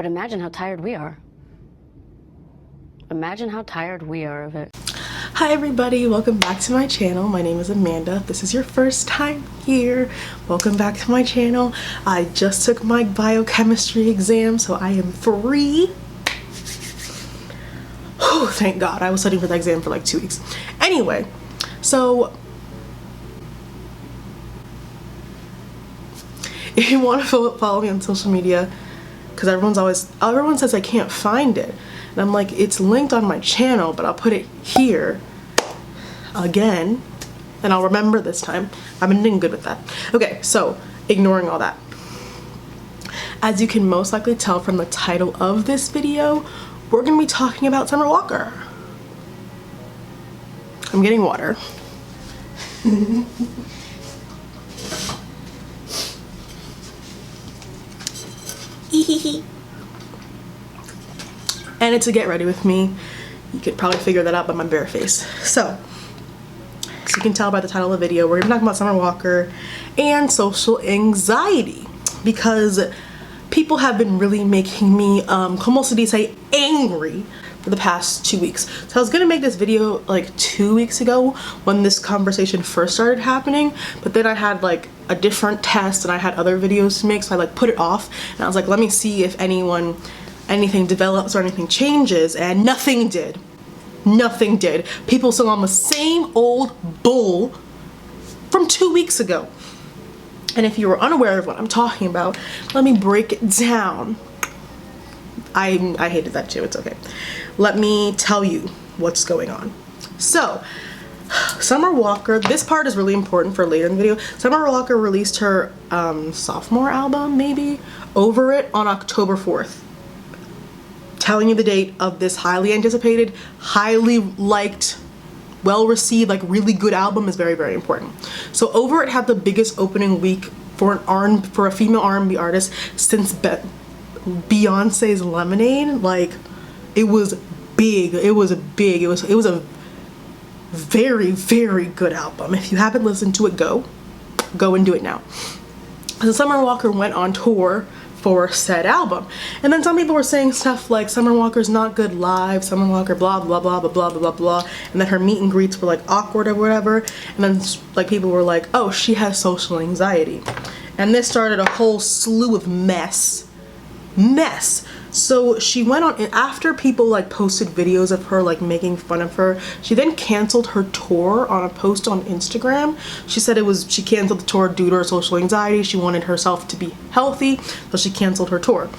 But imagine how tired we are. Imagine how tired we are of it. Hi everybody, welcome back to my channel. My name is Amanda. If this is your first time here, welcome back to my channel. I just took my biochemistry exam, so I am free. Oh, thank God. I was studying for the exam for like 2 weeks. Anyway, so if you want to follow me on social media, because everyone says I can't find it, and I'm like, it's linked on my channel, but I'll put it here again, and I'll remember this time. I've been doing good with that. Okay, so ignoring all that, as you can most likely tell from the title of this video, we're gonna be talking about Summer Walker. I'm getting water. And it's a get ready with me. You could probably figure that out by my bare face. So you can tell by the title of the video, we're gonna be talking about Summer Walker and social anxiety, because people have been really making me, como se dice, angry for the past 2 weeks. So I was gonna make this video like 2 weeks ago when this conversation first started happening, but then I had like a different test and I had other videos to make, so I like put it off, and I was like, let me see if anything develops or anything changes, and nothing did. Nothing did. People still on the same old bull from 2 weeks ago. And if you were unaware of what I'm talking about, let me break it down. I hated that too, it's okay. Let me tell you what's going on. So, Summer Walker, this part is really important for later in the video. Summer Walker released her sophomore album, maybe, Over It, on October 4th. Telling you the date of this highly anticipated, highly liked, well received, like really good album is very, very important. So Over It had the biggest opening week for a female R&B artist since Beyonce's Lemonade. Like, it was big. It was a very, very good album. If you haven't listened to it, go and do it now. So Summer Walker went on tour for said album, and then some people were saying stuff like Summer Walker's not good live, Summer Walker blah blah blah blah blah blah blah, and that her meet and greets were like awkward or whatever, and then like people were like, oh, she has social anxiety, and this started a whole slew of mess. So she went on, after people like posted videos of her like making fun of her, she then canceled her tour on a post on Instagram. She said she canceled the tour due to her social anxiety. She wanted herself to be healthy, so she canceled her tour.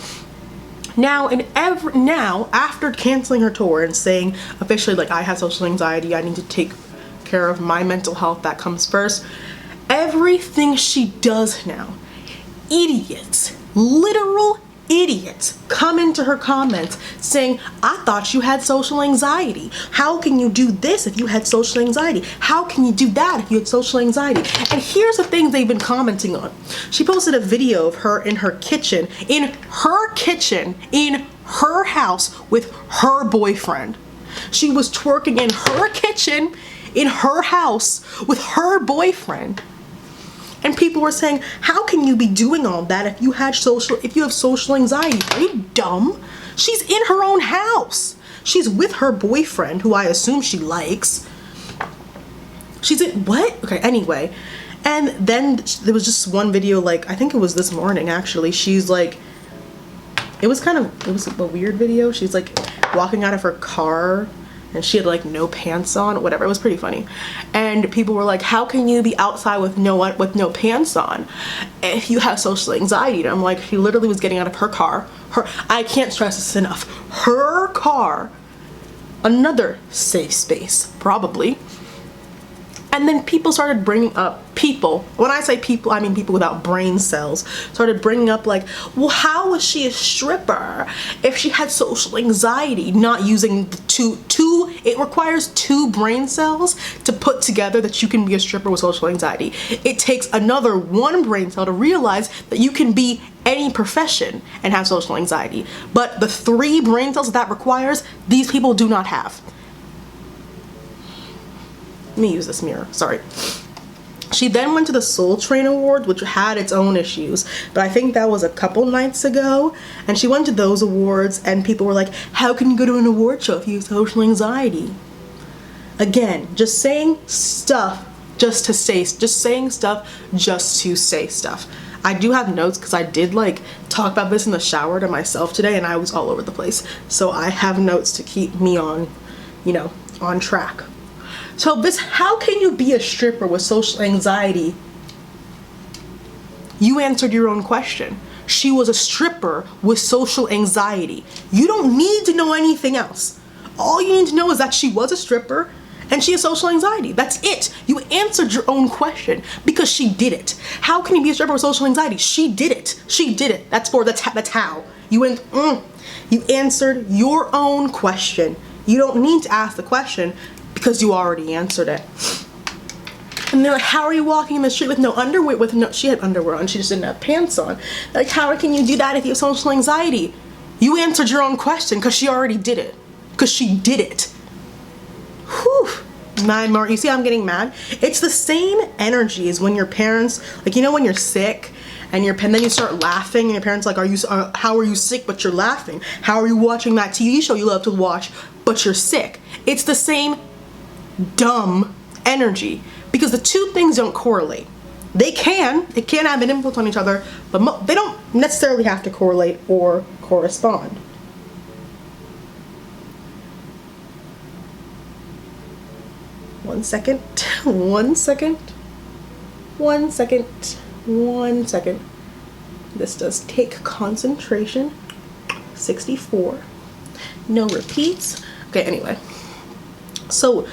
Now, after canceling her tour and saying officially like, I have social anxiety, I need to take care of my mental health, that comes first, everything she does now, idiots, literal idiots, come into her comments saying, I thought you had social anxiety. How can you do this if you had social anxiety? How can you do that if you had social anxiety? And here's the things they've been commenting on. She posted a video of her in her kitchen, in her house with her boyfriend. She was twerking in her kitchen, in her house with her boyfriend. And people were saying, how can you be doing all that if you have social anxiety? Are you dumb? She's in her own house. She's with her boyfriend, who I assume she likes. She's in, what? Okay, anyway. And then there was just one video, like, I think it was this morning actually. She's like, it was a weird video. She's like walking out of her car, and she had like no pants on, whatever. It was pretty funny. And people were like, how can you be outside with no pants on if you have social anxiety? And I'm like, she literally was getting out of her car. I can't stress this enough. Her car, another safe space, probably. And then people started bringing up, when I say people, I mean people without brain cells, started bringing up like, well, how was she a stripper if she had social anxiety? Not using it requires 2 brain cells to put together that you can be a stripper with social anxiety. It takes another 1 brain cell to realize that you can be any profession and have social anxiety. But the 3 brain cells that requires, these people do not have. Let me use this mirror, sorry. She then went to the Soul Train Awards, which had its own issues, but I think that was a couple nights ago. And she went to those awards, and people were like, how can you go to an award show if you have social anxiety? Again, just saying stuff just to say, just saying stuff just to say stuff. I do have notes because I did like talk about this in the shower to myself today, and I was all over the place. So I have notes to keep me on, you know, on track. So this, how can you be a stripper with social anxiety? You answered your own question. She was a stripper with social anxiety. You don't need to know anything else. All you need to know is that she was a stripper and she has social anxiety. That's it. You answered your own question because she did it. How can you be a stripper with social anxiety? She did it. She did it. That's how. You went, You answered your own question. You don't need to ask the question because you already answered it. And they're like, how are you walking in the street with no underwear? She had underwear on, she just didn't have pants on. Like, how can you do that if you have social anxiety? You answered your own question because she already did it. Because she did it. Whew. Nyma, you see how I'm getting mad? It's the same energy as when your parents, like, you know when you're sick and then you start laughing and your parents are like, how are you sick but you're laughing? How are you watching that TV show you love to watch but you're sick? It's the same dumb energy because the two things don't correlate. It can have an influence on each other, but they don't necessarily have to correlate or correspond. One second. This does take concentration. 64. No repeats. Okay, anyway. So,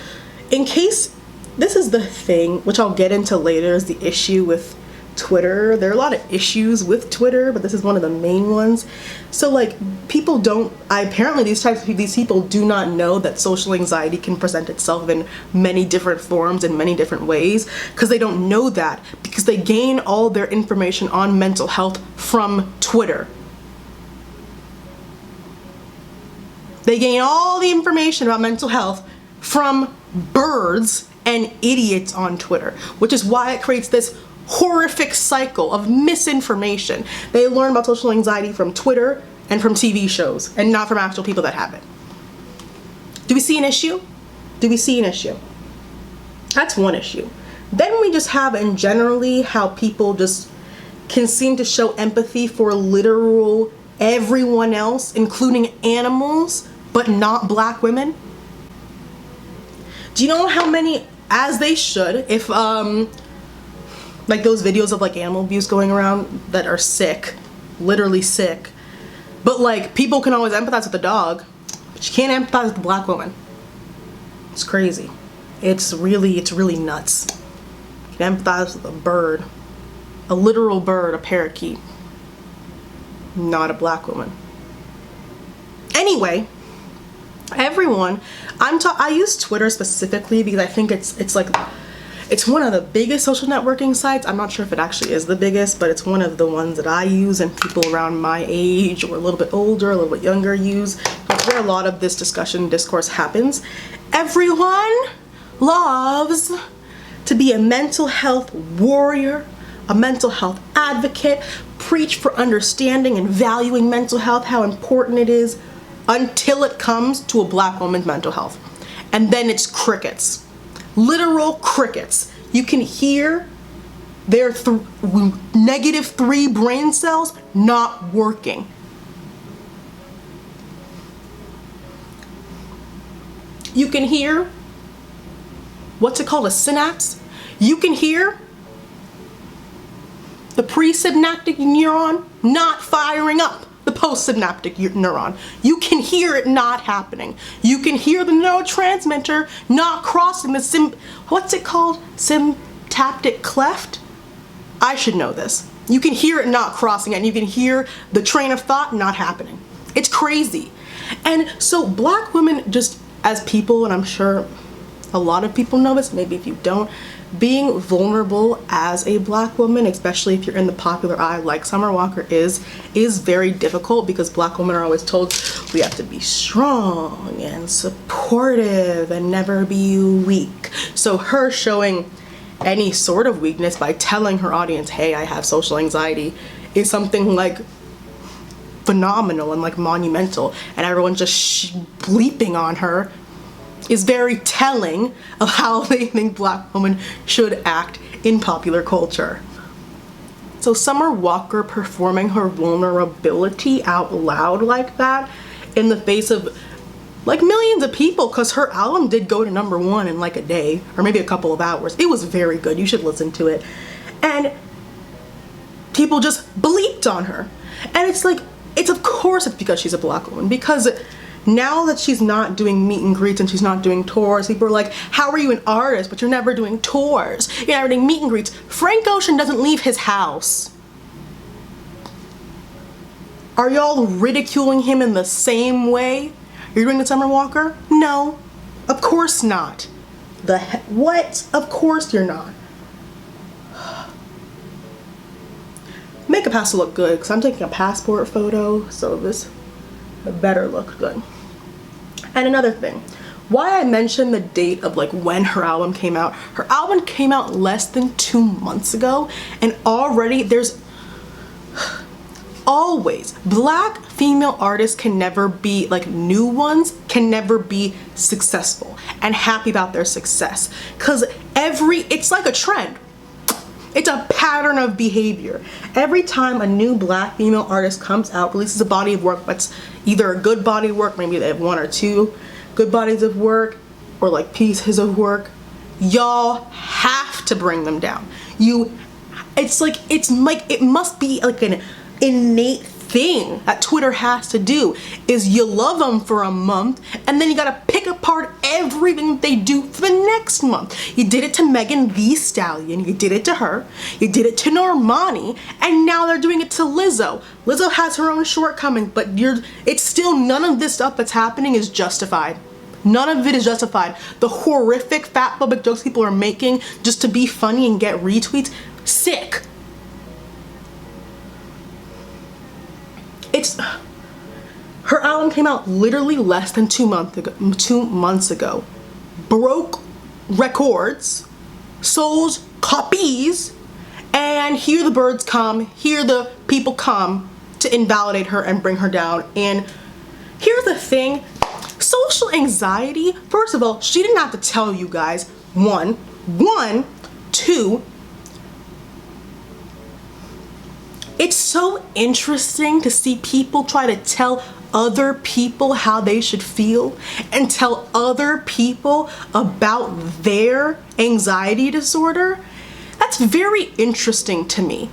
in case this is the thing, which I'll get into later, is the issue with Twitter. There are a lot of issues with Twitter, but this is one of the main ones. So, like, apparently these people do not know that social anxiety can present itself in many different forms in many different ways, because they don't know that, because they gain all their information on mental health from Twitter. They gain all the information about mental health from birds and idiots on Twitter, which is why it creates this horrific cycle of misinformation. They learn about social anxiety from Twitter and from TV shows, and not from actual people that have it. Do we see an issue? That's one issue. Then we just have, in generally, how people just can seem to show empathy for literal everyone else, including animals, but not black women. Do you know how many, as they should, if like those videos of like animal abuse going around that are sick, literally sick, but like people can always empathize with the dog, but you can't empathize with the black woman. It's crazy. It's really nuts. You can empathize with a bird, a literal bird, a parakeet, not a black woman. Anyway, everyone, I use Twitter specifically because I think it's one of the biggest social networking sites. I'm not sure if it actually is the biggest, but it's one of the ones that I use and people around my age or a little bit older, a little bit younger use. That's where a lot of this discourse happens. Everyone loves to be a mental health warrior, a mental health advocate, preach for understanding and valuing mental health, how important it is, until it comes to a black woman's mental health. And then it's crickets. Literal crickets. You can hear their -3 brain cells not working. You can hear, what's it called, a synapse? You can hear the presynaptic neuron not firing up the postsynaptic neuron. You can hear it not happening. You can hear the neurotransmitter not crossing the what's it called? Syntactic cleft? I should know this. You can hear it not crossing it, and you can hear the train of thought not happening. It's crazy. And so black women, just as people, and I'm sure a lot of people know this, maybe if you don't, being vulnerable as a black woman, especially if you're in the popular eye like Summer Walker is very difficult, because black women are always told we have to be strong and supportive and never be weak. So her showing any sort of weakness by telling her audience, hey, I have social anxiety, is something like phenomenal and like monumental, and everyone just bleeping on her is very telling of how they think Black women should act in popular culture. So Summer Walker performing her vulnerability out loud like that in the face of like millions of people, because her album did go to #1 in like a day or maybe a couple of hours. It was very good. You should listen to it. And people just bleeped on her. And it's like, it's of course it's because she's a Black woman, because now that she's not doing meet and greets and she's not doing tours, people are like, how are you an artist but you're never doing tours? You're never doing meet and greets. Frank Ocean doesn't leave his house. Are y'all ridiculing him in the same way you're doing the Summer Walker? No, of course not. What? Of course you're not. Makeup has to look good because I'm taking a passport photo, so this better look good. And another thing, why I mentioned the date of like when her album came out. Her album came out less than 2 months ago, and already there's always Black female artists can never be, like new ones can never be successful and happy about their success, because it's like a trend. It's a pattern of behavior. Every time a new Black female artist comes out, releases a body of work that's either a good body of work, maybe they have 1 or 2 good bodies of work, or like pieces of work, y'all have to bring them down. It must be like an innate thing that Twitter has to do, is you love them for a month and then you gotta pick apart everything they do for the next month. You did it to Megan Thee Stallion, you did it to her, you did it to Normani, and now they're doing it to Lizzo. Lizzo has her own shortcomings, but it's still, none of this stuff that's happening is justified. None of it is justified. The horrific fat phobic jokes people are making just to be funny and get retweets, sick. Her album came out literally less than 2 months ago. Broke records, sold copies, and here the birds come, here the people come to invalidate her and bring her down. And here's the thing, social anxiety, first of all, she didn't have to tell you guys. One, two, it's so interesting to see people try to tell other people how they should feel and tell other people about their anxiety disorder. That's very interesting to me.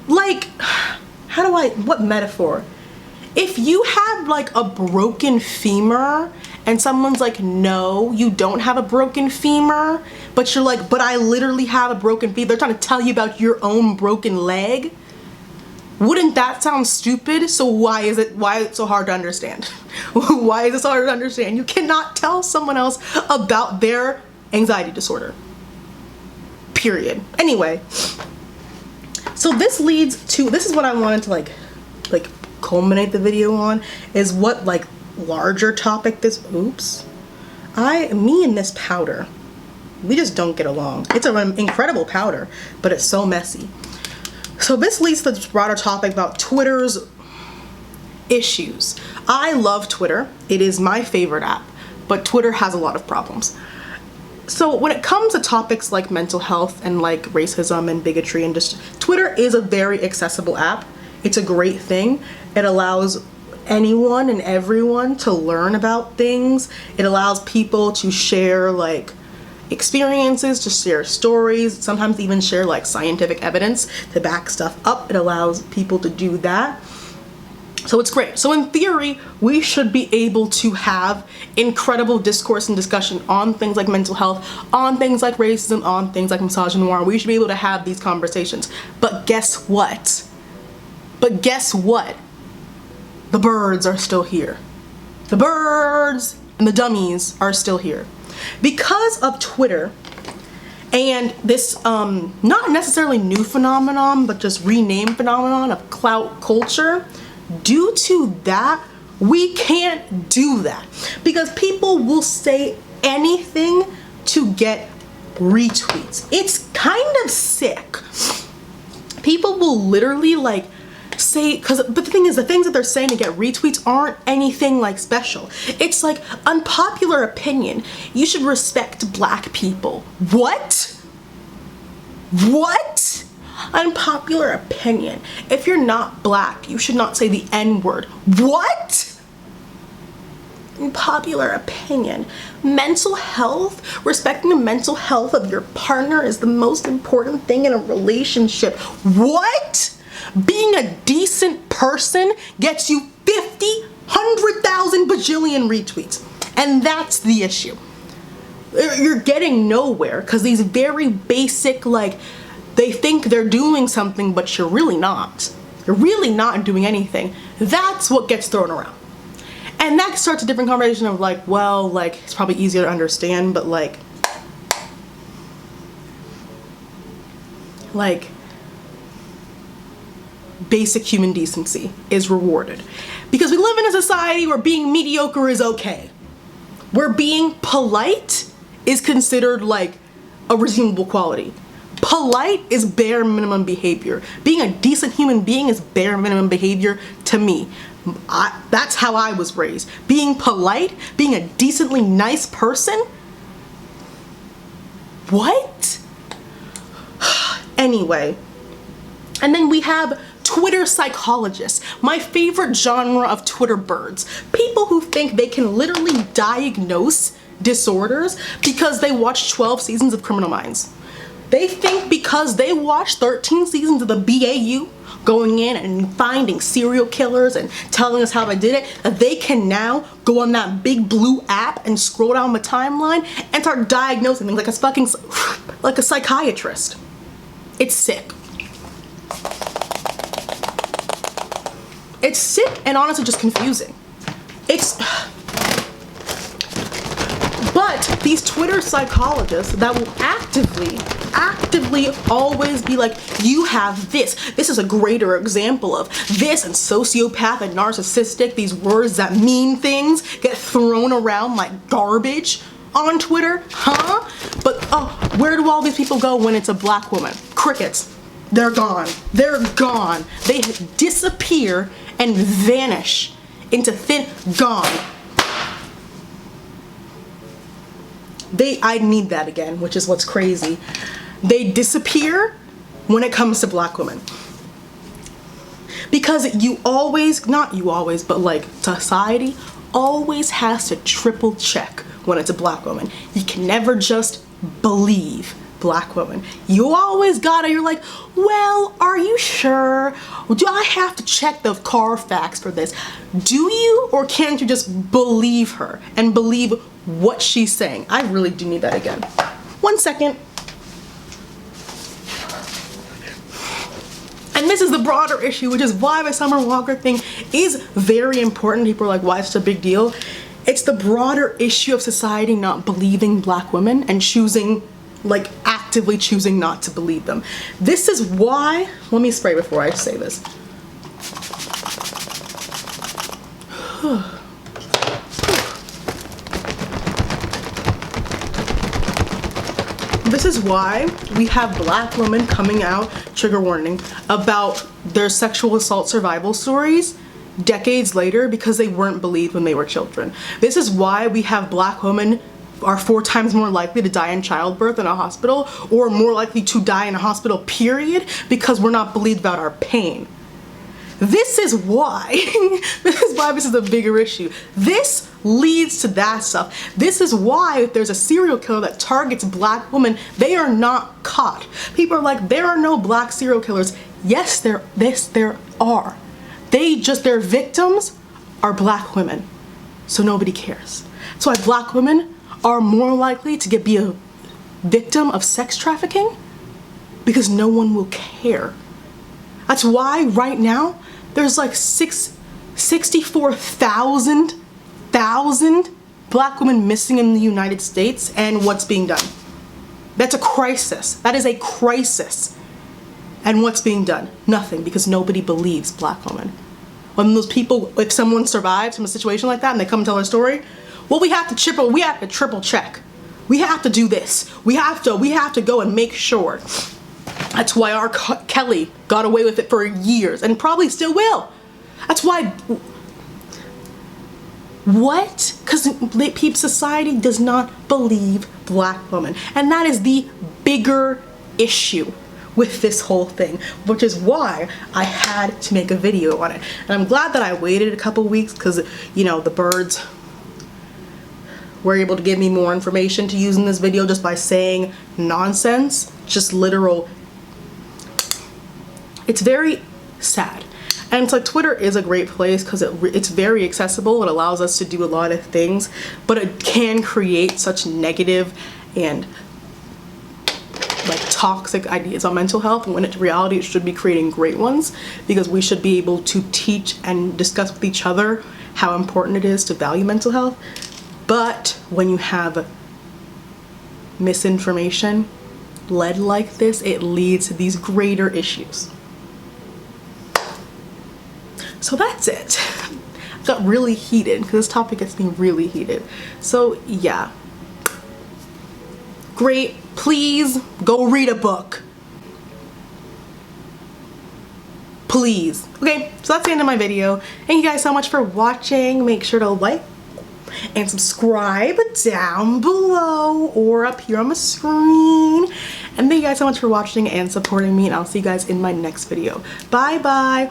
Like, what metaphor? If you have like a broken femur and someone's like, no, you don't have a broken femur, but you're like, but I literally have a broken femur. They're trying to tell you about your own broken leg. Wouldn't that sound stupid? So why is it so hard to understand? Why is it so hard to understand? You cannot tell someone else about their anxiety disorder. Period. Anyway, so this is what I wanted to like culminate the video on, is what like larger topic this, me and this powder, we just don't get along. It's an incredible powder, but it's so messy. So this leads to this broader topic about Twitter's issues. I love Twitter. It is my favorite app, but Twitter has a lot of problems. So when it comes to topics like mental health and like racism and bigotry, and just Twitter is a very accessible app. It's a great thing. It allows anyone and everyone to learn about things. It allows people to share like experiences, to share stories, sometimes even share like scientific evidence to back stuff up. It allows people to do that. So it's great. So in theory, we should be able to have incredible discourse and discussion on things like mental health, on things like racism, on things like misogyny. We should be able to have these conversations. But guess what? The birds are still here. The birds and the dummies are still here. Because of Twitter and this not necessarily new phenomenon, but just renamed phenomenon of clout culture, due to that, we can't do that. Because people will say anything to get retweets. It's kind of sick. People will literally like say, but the thing is, the things that they're saying to get retweets aren't anything like special. It's like unpopular opinion. You should respect black people. What? What? Unpopular opinion. If you're not black, you should not say the N-word. What? Unpopular opinion. Mental health, respecting the mental health of your partner is the most important thing in a relationship. What? Being a decent person gets you 50, 100,000 bajillion retweets. And that's the issue. You're getting nowhere because these very basic, like, they think they're doing something, but you're really not. You're really not doing anything. That's what gets thrown around. And that starts a different conversation of like, well, like, it's probably easier to understand, but like basic human decency is rewarded. Because we live in a society where being mediocre is okay. Where being polite is considered like a reasonable quality. Polite is bare minimum behavior. Being a decent human being is bare minimum behavior to me. That's how I was raised. Being polite, being a decently nice person. What? Anyway. And then we have Twitter psychologists, my favorite genre of Twitter birds. People who think they can literally diagnose disorders because they watch 12 seasons of Criminal Minds. They think because they watched 13 seasons of the BAU, going in and finding serial killers and telling us how they did it, that they can now go on that big blue app and scroll down the timeline and start diagnosing things like a fucking, like a psychiatrist. It's sick. It's sick and honestly just confusing. But these Twitter psychologists that will actively always be like, you have this is a greater example of this, and sociopath and narcissistic, these words that mean things get thrown around like garbage on Twitter, huh? But where do all these people go when it's a black woman? Crickets. They're gone. They're gone. They disappear and vanish into thin, gone. I need that again, which is what's crazy. They disappear when it comes to black women. Because not you always, but like society always has to triple check when it's a black woman. You can never just believe black women. You always you're like, well, are you sure? Do I have to check the Carfax for this? Do you, or can't you just believe her and believe what she's saying? I really do need that again. 1 second. And this is the broader issue, which is why the Summer Walker thing is very important. People are like, why is it a big deal? It's the broader issue of society not believing black women and choosing, like actively choosing not to believe them. This is why, let me spray before I say this. This is why we have black women coming out, trigger warning, about their sexual assault survival stories decades later because they weren't believed when they were children. This is why we have black women are 4 times more likely to die in childbirth in a hospital, or more likely to die in a hospital, period, because we're not believed about our pain. This is why this is a bigger issue. This leads to that stuff. This is why if there's a serial killer that targets black women, they are not caught. People are like, there are no black serial killers. Yes, there are. Their victims are black women. So nobody cares. That's why black women are more likely to be a victim of sex trafficking, because no one will care. That's why right now there's like 64,000 black women missing in the United States, and what's being done? That's a crisis. That is a crisis. And what's being done? Nothing, because nobody believes black women. When those people, if someone survives from a situation like that and they come and tell their story, well, we have to triple check. We have to do this. We have to go and make sure. That's why our Kelly got away with it for years and probably still will. That's why. What? Because Peep Society does not believe black women. And that is the bigger issue with this whole thing, which is why I had to make a video on it. And I'm glad that I waited a couple weeks because, you know, the birds were able to give me more information to use in this video just by saying nonsense, just literal. It's very sad. And it's like Twitter is a great place because it's very accessible. It allows us to do a lot of things, but it can create such negative and like toxic ideas on mental health, when in reality it should be creating great ones, because we should be able to teach and discuss with each other how important it is to value mental health. But when you have misinformation led like this, it leads to these greater issues. So that's it. I got really heated because this topic gets me really heated. So yeah, great. Please go read a book. Please. Okay, so that's the end of my video. Thank you guys so much for watching. Make sure to like and subscribe down below or up here on the screen. And thank you guys so much for watching and supporting me, and I'll see you guys in my next video. Bye bye.